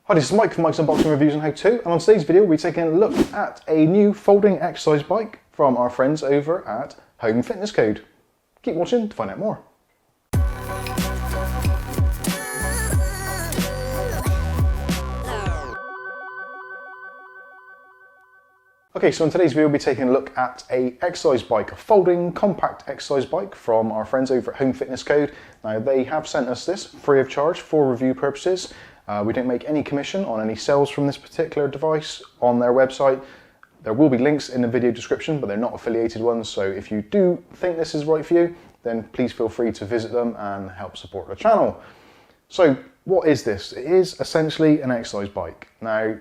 Hi, this is Mike from Mike's Unboxing Reviews and How To, and on today's video we're taking a look at a new folding exercise bike from our friends over at HomeFitnessCode. Keep watching to find out more. Okay, so in today's video we'll be taking a look at a exercise bike, a folding compact exercise bike from our friends over at HomeFitnessCode. Now they have sent us this free of charge for review purposes. We don't make any commission on any sales from this particular device on their website. There will be links in the video description, but they're not affiliated ones, so if you do think this is right for you, then please feel free to visit them and help support the channel. So what is this? It is essentially an exercise bike. Now,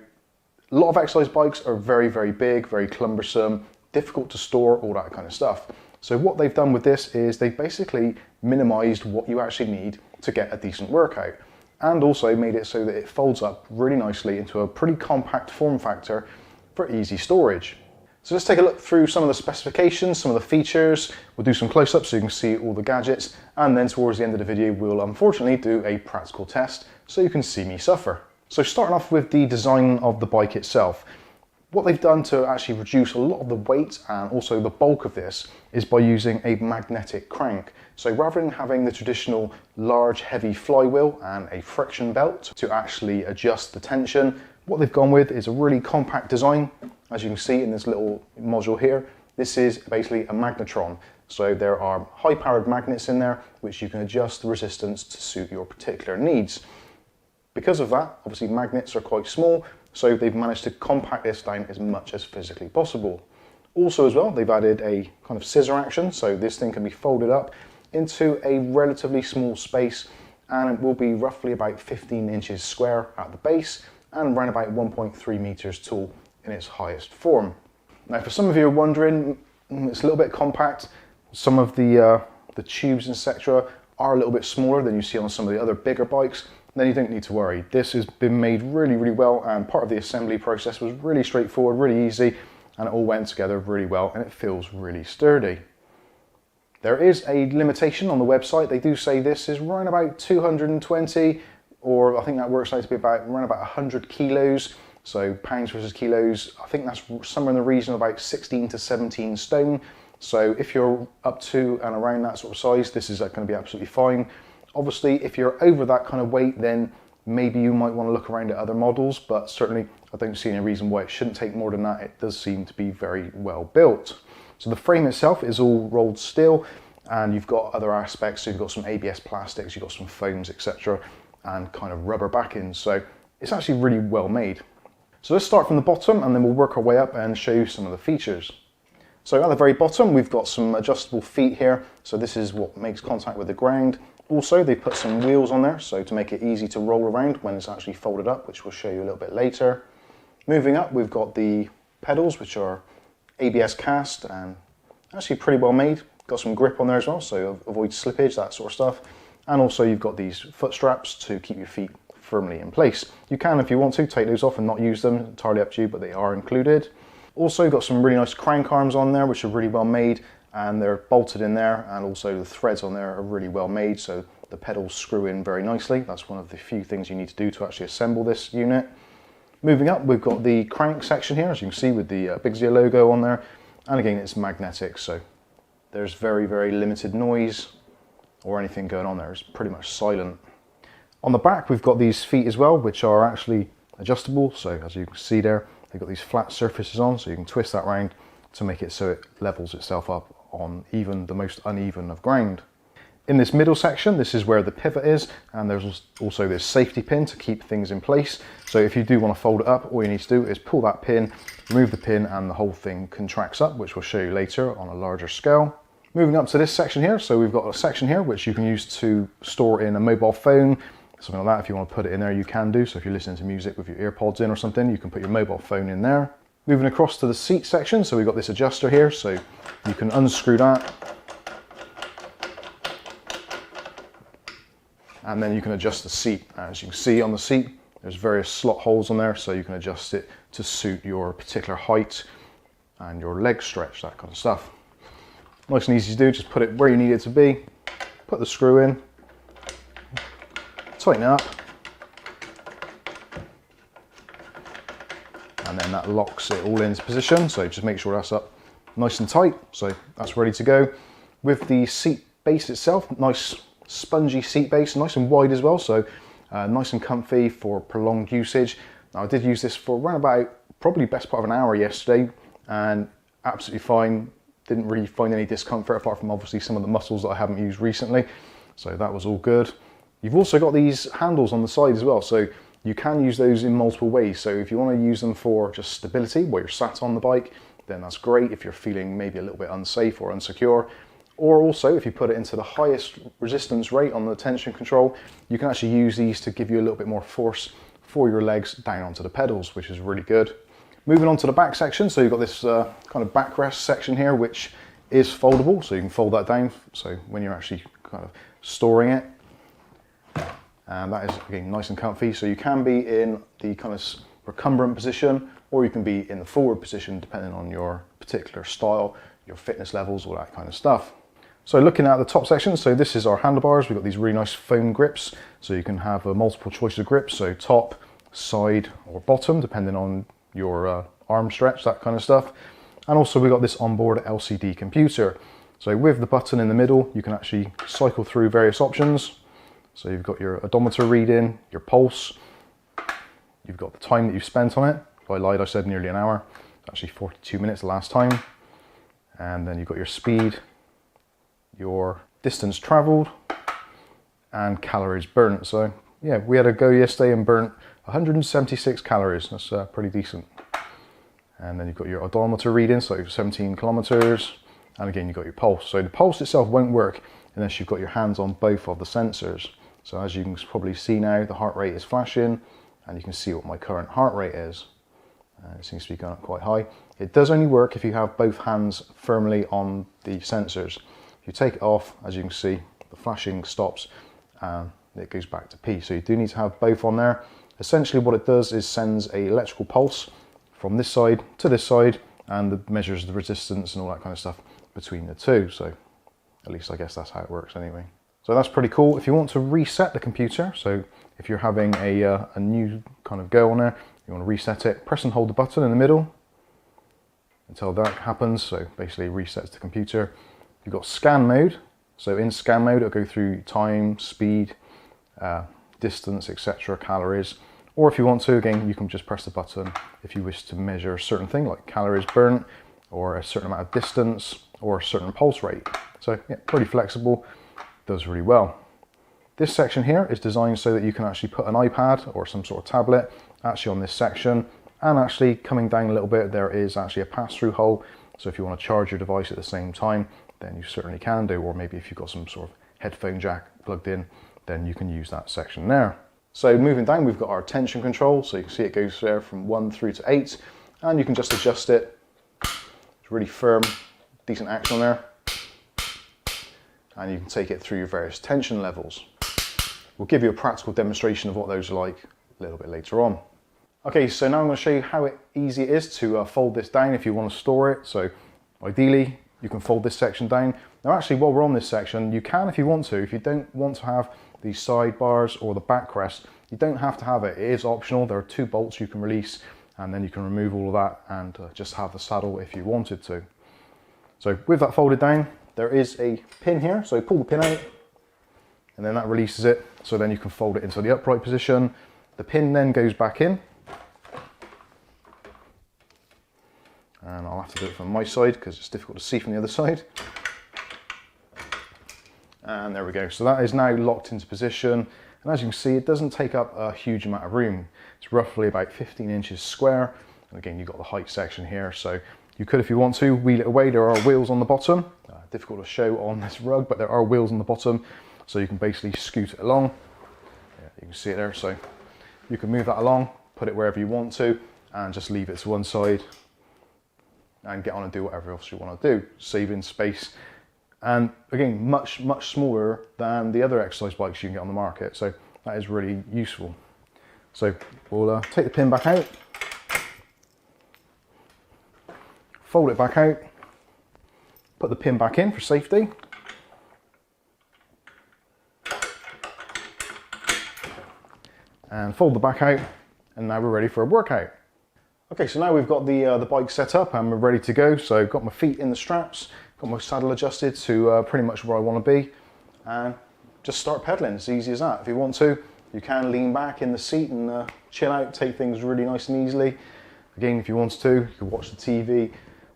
a lot of exercise bikes are very, very big, very cumbersome, difficult to store, all that kind of stuff. So what they've done with this is they've basically minimized what you actually need to get a decent workout, and also made it so that it folds up really nicely into a pretty compact form factor for easy storage. So let's take a look through some of the specifications, some of the features. We'll do some close-ups so you can see all the gadgets, and then towards the end of the video we'll unfortunately do a practical test so you can see me suffer. So starting off with the design of the bike itself. What they've done to actually reduce a lot of the weight and also the bulk of this is by using a magnetic crank. So rather than having the traditional large heavy flywheel and a friction belt to actually adjust the tension, what they've gone with is a really compact design. As you can see in this little module here, this is basically a magnetron. So there are high powered magnets in there which you can adjust the resistance to suit your particular needs. Because of that, obviously magnets are quite small, so they've managed to compact this down as much as physically possible. Also as well, they've added a kind of scissor action, so this thing can be folded up into a relatively small space, and it will be roughly about 15 inches square at the base and around about 1.3 meters tall in its highest form. Now for some of you are wondering, it's a little bit compact. Some of the tubes, etc. are a little bit smaller than you see on some of the other bigger bikes. Then you don't need to worry. This has been made really, really well, and part of the assembly process was really straightforward, really easy, and it all went together really well, and it feels really sturdy. There is a limitation on the website. They do say this is around about 220, or I think that works out to be around about 100 kilos. So pounds versus kilos, I think that's somewhere in the region of about 16 to 17 stone. So if you're up to and around that sort of size, this is going to be absolutely fine. Obviously, if you're over that kind of weight, then maybe you might want to look around at other models, but certainly I don't see any reason why it shouldn't take more than that. It does seem to be very well built. So the frame itself is all rolled steel, and you've got other aspects. So you've got some ABS plastics, you've got some foams, etc., and kind of rubber backing. So it's actually really well made. So let's start from the bottom, and then we'll work our way up and show you some of the features. So at the very bottom, we've got some adjustable feet here. So this is what makes contact with the ground. Also, they put some wheels on there, so to make it easy to roll around when it's actually folded up, which we'll show you a little bit later. Moving up, we've got the pedals, which are ABS cast and actually pretty well made. Got some grip on there as well, so avoid slippage, that sort of stuff. And also you've got these foot straps to keep your feet firmly in place. You can, if you want to, take those off and not use them, entirely up to you, but they are included. Also, you've got some really nice crank arms on there, which are really well made, and they're bolted in there, and also the threads on there are really well made, so the pedals screw in very nicely. That's one of the few things you need to do to actually assemble this unit. Moving up, we've got the crank section here, as you can see, with the Big Z logo on there, and again it's magnetic, so there's very, very limited noise or anything going on there. It's pretty much silent. On the back we've got these feet as well, which are actually adjustable, so as you can see there, they've got these flat surfaces on, so you can twist that round to make it so it levels itself up on even the most uneven of ground. In this middle section, this is where the pivot is, and there's also this safety pin to keep things in place. So if you do want to fold it up, all you need to do is pull that pin, remove the pin, and the whole thing contracts up, which we'll show you later on a larger scale. Moving up to this section here, so we've got a section here which you can use to store in a mobile phone, something like that. If you want to put it in there, you can do. So if you're listening to music with your earpods in or something, you can put your mobile phone in there. Moving across to the seat section, so we've got this adjuster here, so you can unscrew that, and then you can adjust the seat. As you can see on the seat, there's various slot holes on there, so you can adjust it to suit your particular height and your leg stretch, that kind of stuff. Nice and easy to do, just put it where you need it to be, put the screw in, tighten it up, and then that locks it all into position. So just make sure that's up nice and tight. So that's ready to go. With the seat base itself, nice spongy seat base, nice and wide as well. So nice and comfy for prolonged usage. Now I did use this for around about probably best part of an hour yesterday, and absolutely fine. Didn't really find any discomfort apart from obviously some of the muscles that I haven't used recently. So that was all good. You've also got these handles on the side as well. So you can use those in multiple ways. So if you want to use them for just stability while you're sat on the bike, then that's great if you're feeling maybe a little bit unsafe or insecure. Or also if you put it into the highest resistance rate on the tension control, you can actually use these to give you a little bit more force for your legs down onto the pedals, which is really good. Moving on to the back section, so you've got this kind of backrest section here, which is foldable, so you can fold that down, so when you're actually kind of storing it. And that is, again, nice and comfy, so you can be in the kind of recumbent position, or you can be in the forward position, depending on your particular style, your fitness levels, all that kind of stuff. So looking at the top section, so this is our handlebars. We've got these really nice foam grips, so you can have a multiple choice of grips, so top, side, or bottom, depending on your arm stretch, that kind of stuff. And also we've got this onboard LCD computer. So with the button in the middle, you can actually cycle through various options. So you've got your odometer reading, your pulse, you've got the time that you've spent on it. If I lied, I said nearly an hour, actually 42 minutes the last time. And then you've got your speed, your distance traveled, and calories burnt. So yeah, we had a go yesterday and burnt 176 calories. That's pretty decent. And then you've got your odometer reading, so 17 kilometers. And again, you've got your pulse. So the pulse itself won't work unless you've got your hands on both of the sensors. So as you can probably see now, the heart rate is flashing, and you can see what my current heart rate is. It seems to be going up quite high. It does only work if you have both hands firmly on the sensors. If you take it off, as you can see, the flashing stops and it goes back to P. So you do need to have both on there. Essentially what it does is sends an electrical pulse from this side to this side, and it measures the resistance and all that kind of stuff between the two. So at least I guess that's how it works anyway. So that's pretty cool. If you want to reset the computer, so if you're having a new kind of go on there, you want to reset it, press and hold the button in the middle until that happens. So basically resets the computer. You've got scan mode. So in scan mode, it'll go through time, speed, distance, etc., calories. Or if you want to, again, you can just press the button if you wish to measure a certain thing like calories burnt, or a certain amount of distance, or a certain pulse rate. So yeah, pretty flexible, does really well. This section here is designed so that you can actually put an iPad or some sort of tablet actually on this section, and actually coming down a little bit, there is actually a pass-through hole. So if you want to charge your device at the same time, then you certainly can do, or maybe if you've got some sort of headphone jack plugged in, then you can use that section there. So moving down, we've got our tension control. So you can see it goes there from 1 through to 8, and you can just adjust it. It's really firm, decent action on there. And you can take it through your various tension levels. We'll give you a practical demonstration of what those are like a little bit later on. Okay, so now I'm going to show you how easy it is to fold this down if you want to store it. So ideally, you can fold this section down. Now actually, while we're on this section, you can if you want to. If you don't want to have the sidebars or the backrest, you don't have to have it. It is optional. There are 2 bolts you can release, and then you can remove all of that and just have the saddle if you wanted to. So with that folded down, there is a pin here. So pull the pin out, and then that releases it. So then you can fold it into the upright position. The pin then goes back in. And I'll have to do it from my side because it's difficult to see from the other side. And there we go. So that is now locked into position. And as you can see, it doesn't take up a huge amount of room. It's roughly about 15 inches square. And again, you've got the height section here. So you could, if you want to, wheel it away. There are wheels on the bottom. Difficult to show on this rug, but there are wheels on the bottom. So you can basically scoot it along. Yeah, you can see it there. So you can move that along, put it wherever you want to, and just leave it to one side and get on and do whatever else you want to do, saving space. And again, much smaller than the other exercise bikes you can get on the market. So that is really useful. So we'll take the pin back out, fold it back out, put the pin back in for safety. And fold the back out, and now we're ready for a workout. Okay, so now we've got the bike set up and we're ready to go. So got my feet in the straps, got my saddle adjusted to pretty much where I want to be, and just start pedaling. It's easy as that. If you want to, you can lean back in the seat and chill out, take things really nice and easily. Again, if you want to, you can watch the TV,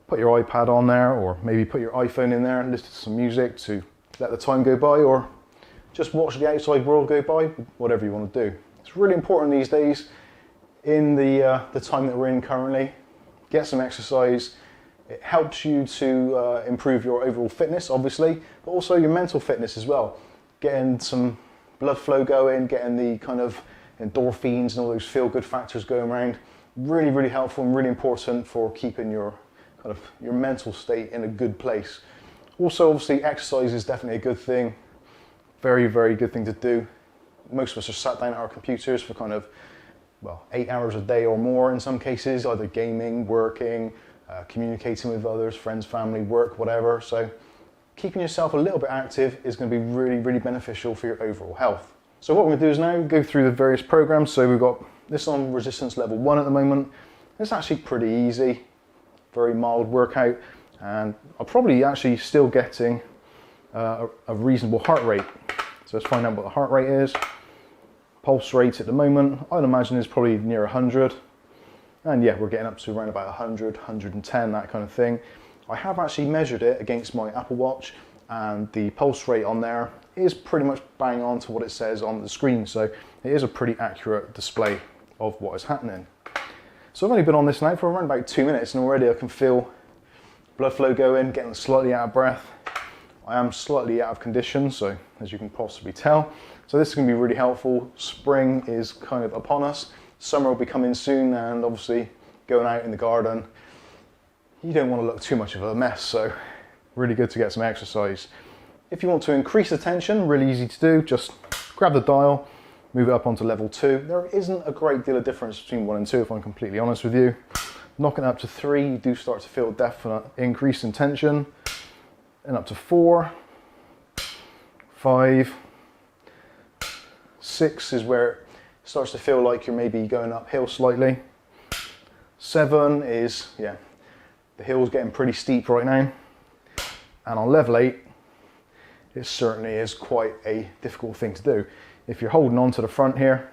put your iPad on there, or maybe put your iPhone in there and listen to some music to let the time go by, or just watch the outside world go by, whatever you want to do. It's really important these days, in the time that we're in currently. Get some exercise. It helps you to improve your overall fitness, obviously, but also your mental fitness as well. Getting some blood flow going, getting the kind of endorphins and all those feel-good factors going around. Really, really helpful and really important for keeping your kind of your mental state in a good place. Also, obviously, exercise is definitely a good thing. Very, very good thing to do. Most of us are sat down at our computers for kind of, well, 8 hours a day or more in some cases, either gaming, working, communicating with others, friends, family, work, whatever. So keeping yourself a little bit active is going to be really, really beneficial for your overall health. So what we're going to do is now go through the various programs. So we've got this on resistance level 1 at the moment. It's actually pretty easy, very mild workout, and I'm probably actually still getting a reasonable heart rate. So let's find out what the heart rate is. Pulse rate at the moment, I'd imagine is probably near 100. And yeah, we're getting up to around about 100, 110, that kind of thing. I have actually measured it against my Apple Watch, and the pulse rate on there is pretty much bang on to what it says on the screen. So it is a pretty accurate display of what is happening. So I've only been on this now for around about 2 minutes, and already I can feel blood flow going, getting slightly out of breath. I am slightly out of condition, so as you can possibly tell. So this is going to be really helpful. Spring is kind of upon us. Summer will be coming soon, and obviously going out in the garden, you don't want to look too much of a mess, so really good to get some exercise. If you want to increase the tension, really easy to do, just grab the dial, move it up onto level 2. There isn't a great deal of difference between 1 and 2, if I'm completely honest with you. Knocking it up to 3, you do start to feel a definite increase in tension. And up to 4, 5, 6 is where it starts to feel like you're maybe going uphill slightly. 7 is, yeah, the hill's getting pretty steep right now. And on level 8, it certainly is quite a difficult thing to do. If you're holding on to the front here,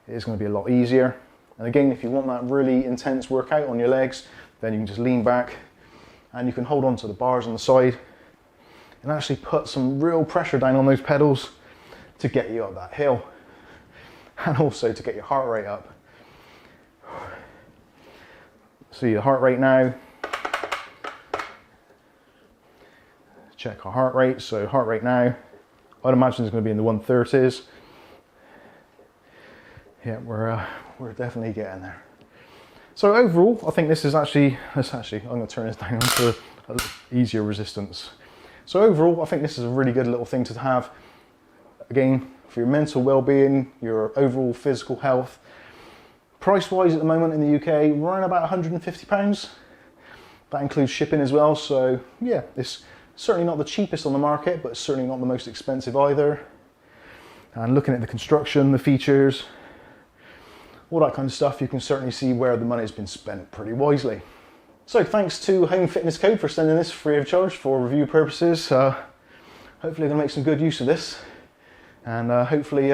it is going to be a lot easier. And again, if you want that really intense workout on your legs, then you can just lean back and you can hold on to the bars on the side and actually put some real pressure down on those pedals to get you up that hill, and also to get your heart rate up. See the heart rate now. Check our heart rate. So heart rate now, I'd imagine it's going to be in the 130s. Yeah, we're definitely getting there. So overall, I think this is actually, I'm going to turn this down to an easier resistance. So overall, I think this is a really good little thing to have. Again, for your mental well-being, your overall physical health. Price-wise at the moment in the UK, we're around about £150. That includes shipping as well. So yeah, it's certainly not the cheapest on the market, but it's certainly not the most expensive either. And looking at the construction, the features, all that kind of stuff, you can certainly see where the money's been spent pretty wisely. So thanks to HomeFitnessCode for sending this free of charge for review purposes. Hopefully I'm going to make some good use of this, and hopefully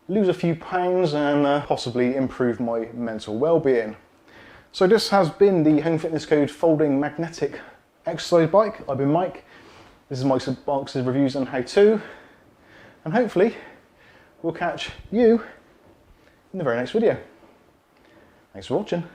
lose a few pounds and possibly improve my mental well-being. So this has been the HomeFitnessCode Folding Magnetic Exercise Bike. I've been Mike. This is Mike's Boxes Reviews and How To, and hopefully we'll catch you in the very next video. Thanks for watching.